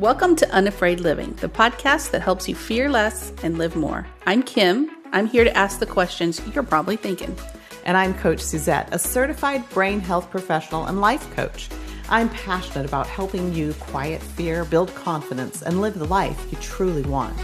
Welcome to Unafraid Living, the podcast that helps you fear less and live more. I'm Kim. I'm here to ask the questions you're probably thinking. And I'm Coach Suzette, a certified brain health professional and life coach. I'm passionate about helping you quiet fear, build confidence, and live the life you truly want.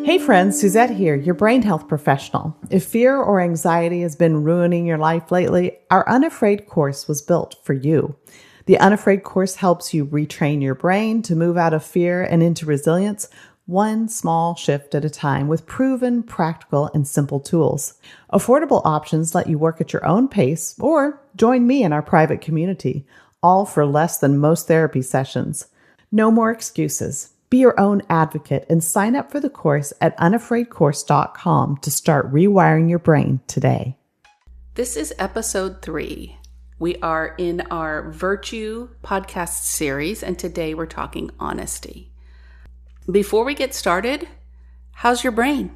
Hey friends, Suzette here, your brain health professional. If fear or anxiety has been ruining your life lately, our Unafraid course was built for you. The Unafraid course helps you retrain your brain to move out of fear and into resilience, one small shift at a time with proven, practical, and simple tools. Affordable options let you work at your own pace or join me in our private community, all for less than most therapy sessions. No more excuses. Be your own advocate and sign up for the course at unafraidcourse.com to start rewiring your brain today. This is episode 3. We are in our Virtue podcast series, and today we're talking honesty. Before we get started, how's your brain?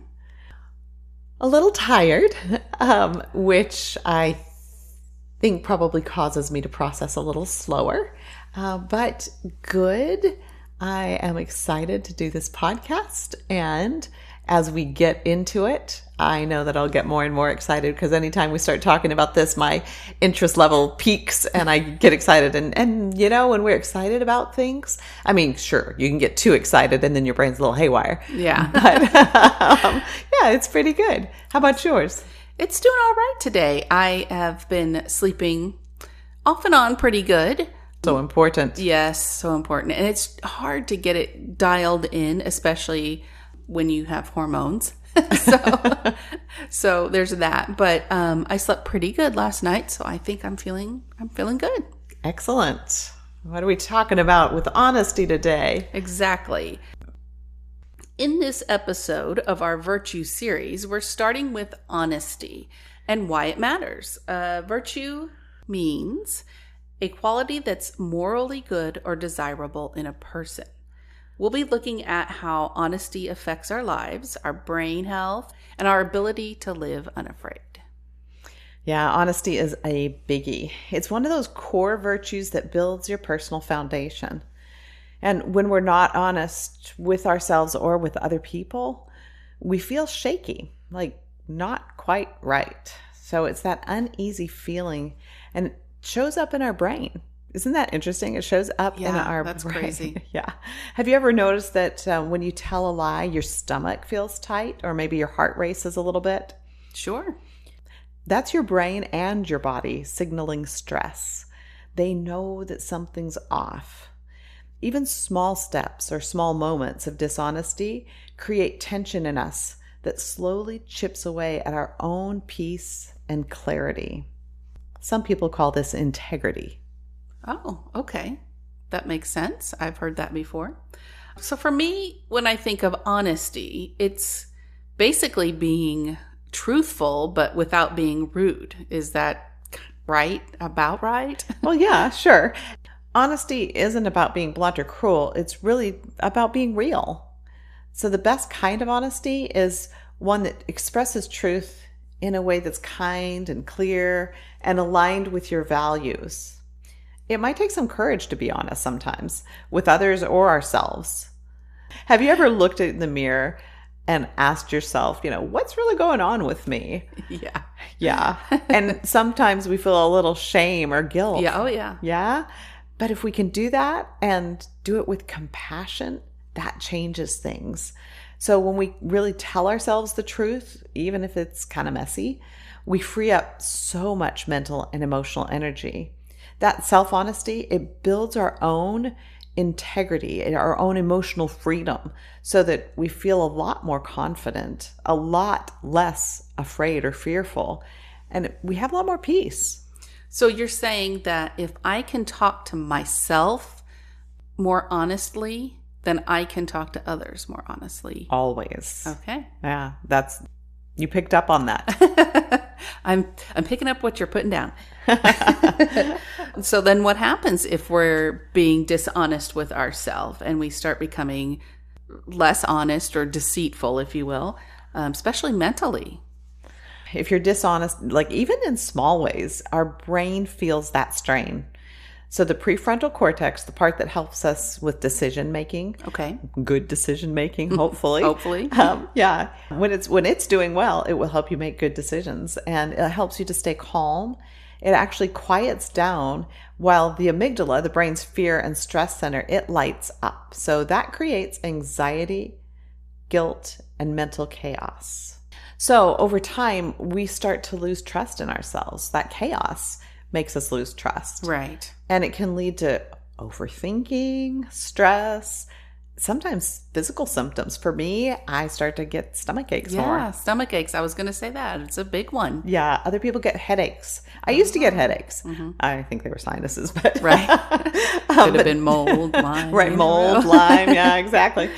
A little tired, which I think probably causes me to process a little slower, but good. I am excited to do this podcast, and as we get into it, I know that I'll get more and more excited because anytime we start talking about this, my interest level peaks and I get excited. And you know, when we're excited about things, I mean, sure, you can get too excited and then your brain's a little haywire. Yeah. But yeah, it's pretty good. How about yours? It's doing all right today. I have been sleeping off and on pretty good. So important. Yes, so important. And it's hard to get it dialed in, especially when you have hormones. So there's that. But I slept pretty good last night, so I think I'm feeling good. Excellent. What are we talking about with honesty today? Exactly. In this episode of our Virtue series, we're starting with honesty and why it matters. Virtue means a quality that's morally good or desirable in a person. We'll be looking at how honesty affects our lives, our brain health, and our ability to live unafraid. Yeah, honesty is a biggie. It's one of those core virtues that builds your personal foundation. And when we're not honest with ourselves or with other people, we feel shaky, like not quite right. So it's that uneasy feeling, and it shows up in our brain. Isn't that interesting? It shows up in our brain. That's crazy. Yeah. Have you ever noticed that when you tell a lie, your stomach feels tight or maybe your heart races a little bit? Sure. That's your brain and your body signaling stress. They know that something's off. Even small steps or small moments of dishonesty create tension in us that slowly chips away at our own peace and clarity. Some people call this integrity. Oh, okay. That makes sense. I've heard that before. So for me, when I think of honesty, it's basically being truthful, but without being rude. Is that right? About right? Well, yeah, sure. Honesty isn't about being blunt or cruel. It's really about being real. So the best kind of honesty is one that expresses truth in a way that's kind and clear and aligned with your values. It might take some courage to be honest sometimes with others or ourselves. Have you ever looked in the mirror and asked yourself, what's really going on with me? Yeah. Yeah. And sometimes we feel a little shame or guilt. Yeah. Oh, yeah. Yeah. But if we can do that and do it with compassion, that changes things. So when we really tell ourselves the truth, even if it's kind of messy, we free up so much mental and emotional energy. That self-honesty, it builds our own integrity and our own emotional freedom so that we feel a lot more confident, a lot less afraid or fearful, and we have a lot more peace. So you're saying that if I can talk to myself more honestly, then I can talk to others more honestly. Always. Okay. Yeah, you picked up on that. I'm picking up what you're putting down. So then what happens if we're being dishonest with ourselves and we start becoming less honest or deceitful, if you will, especially mentally? if you're dishonest, like even in small ways, our brain feels that strain. So the prefrontal cortex, the part that helps us with decision making, Okay. good decision making, hopefully. Hopefully. Yeah. When it's doing well, it will help you make good decisions, and it helps you to stay calm. It actually quiets down, while the amygdala, the brain's fear and stress center, it lights up. So that creates anxiety, guilt, and mental chaos. So over time, we start to lose trust in ourselves. That chaos makes us lose trust. Right. And it can lead to overthinking, stress, sometimes physical symptoms. For me, I start to get stomach aches more. Yeah, stomach aches. I was going to say that. It's a big one. Yeah, other people get headaches. I used to get headaches. I think they were sinuses, but Right. Could have been mold, Lyme. right, mold, Lyme. Yeah, exactly.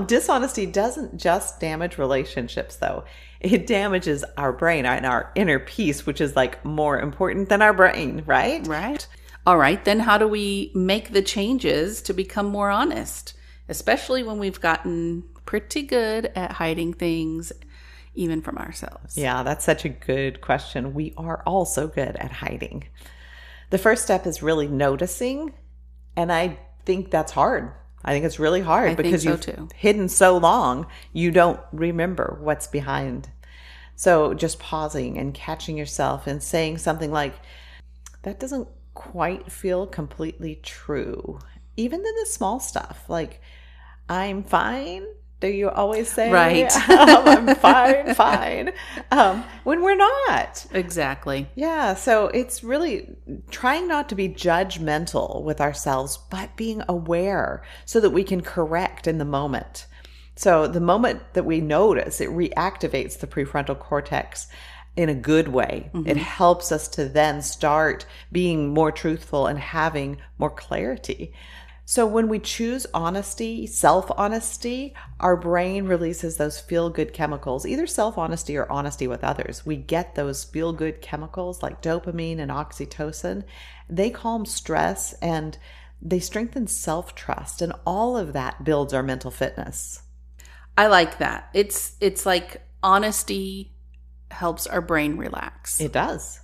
Dishonesty doesn't just damage relationships, though. It damages our brain and our inner peace, which is like more important than our brain, right? Right. All right. Then how do we make the changes to become more honest? Especially when we've gotten pretty good at hiding things, even from ourselves. Yeah, that's such a good question. We are all so good at hiding. The first step is really noticing. And I think that's hard. I think it's really hard because so you've too. hidden so long, you don't remember what's behind. So just pausing and catching yourself and saying something like, that doesn't quite feel completely true. Even in the small stuff, like, I'm fine. Do you always say? Right. I'm fine. When we're not. Exactly. Yeah. So it's really trying not to be judgmental with ourselves, but being aware so that we can correct in the moment. So the moment that we notice, it reactivates the prefrontal cortex in a good way. It helps us to then start being more truthful and having more clarity. So when we choose honesty, self-honesty, our brain releases those feel-good chemicals, either self-honesty or honesty with others. We get those feel-good chemicals like dopamine and oxytocin. They calm stress and they strengthen self-trust, and all of that builds our mental fitness. I like that. It's like honesty helps our brain relax. It does.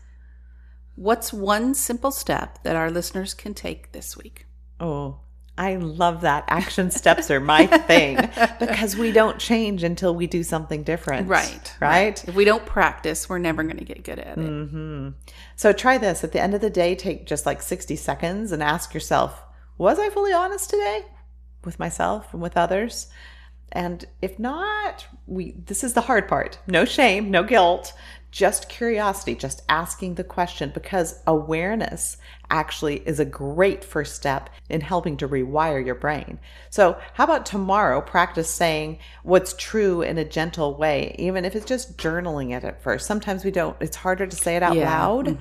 What's one simple step that our listeners can take this week? Oh, I love that. Action steps are my thing because we don't change until we do something different. Right? If we don't practice, we're never going to get good at it. So try this. At the end of the day, take just like 60 seconds and ask yourself, was I fully honest today with myself and with others? And if not, this is the hard part. No shame, no guilt, just curiosity, just asking the question, because awareness actually is a great first step in helping to rewire your brain. So how about tomorrow, practice saying what's true in a gentle way, even if it's just journaling it at first. Sometimes it's harder to say it out loud.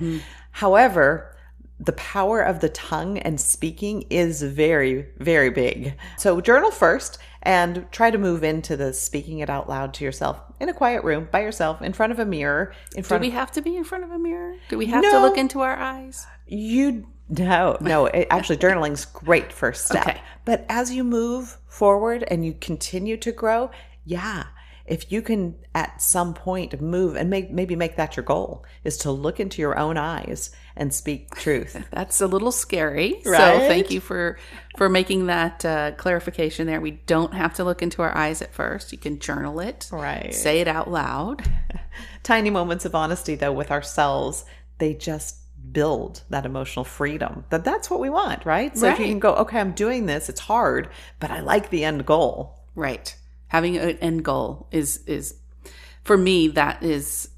However, the power of the tongue and speaking is very, very big. So journal first and try to move into the speaking it out loud to yourself in a quiet room by yourself in front of a mirror. Do we have to be in front of a mirror? Do we have to look into our eyes? No. Actually, journaling's great first step. Okay. But as you move forward and you continue to grow, if you can at some point move and maybe make that your goal, is to look into your own eyes and speak truth. That's a little scary. Right? So thank you for making that clarification there. We don't have to look into our eyes at first. You can journal it. Right. Say it out loud. Tiny moments of honesty, though, with ourselves, they just build that emotional freedom. That's what we want, right? So if you can go, okay, I'm doing this, it's hard, but I like the end goal. Right. Having an end goal is for me, that is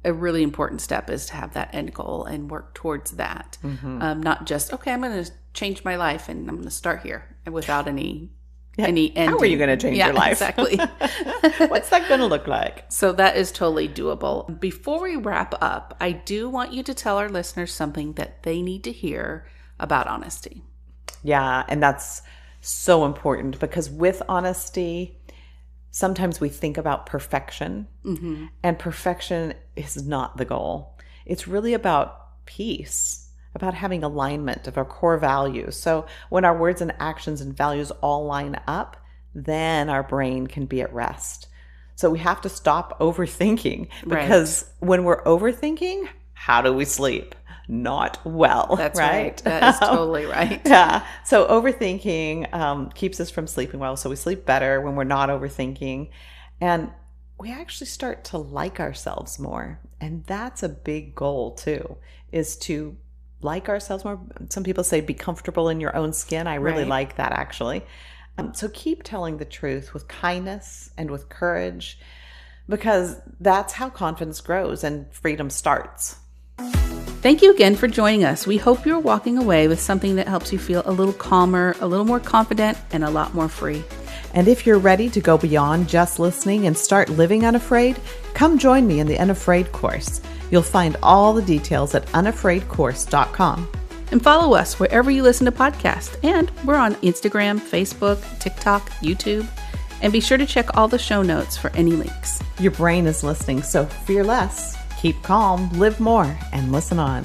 a really important step, is to have that end goal and work towards that. Not just, okay, I'm going to change my life and I'm going to start here without any ending. How are you going to change your life? Exactly. What's that going to look like? So that is totally doable. Before we wrap up, I do want you to tell our listeners something that they need to hear about honesty. Yeah, and that's so important because with honesty, sometimes we think about perfection, and perfection is not the goal. It's really about peace, about having alignment of our core values. So when our words and actions and values all line up, then our brain can be at rest. So we have to stop overthinking, because when we're overthinking, how do we sleep? Not well. That's right. That is totally right. Yeah. So overthinking keeps us from sleeping well. So we sleep better when we're not overthinking. And we actually start to like ourselves more. And that's a big goal too, is to like ourselves more. Some people say be comfortable in your own skin. I really like that, actually. So keep telling the truth with kindness and with courage, because that's how confidence grows and freedom starts. Thank you again for joining us. We hope you're walking away with something that helps you feel a little calmer, a little more confident, and a lot more free. And if you're ready to go beyond just listening and start living unafraid, come join me in the Unafraid course. You'll find all the details at unafraidcourse.com. And follow us wherever you listen to podcasts. And we're on Instagram, Facebook, TikTok, YouTube. And be sure to check all the show notes for any links. Your brain is listening, so fear less. Keep calm, live more, and listen on.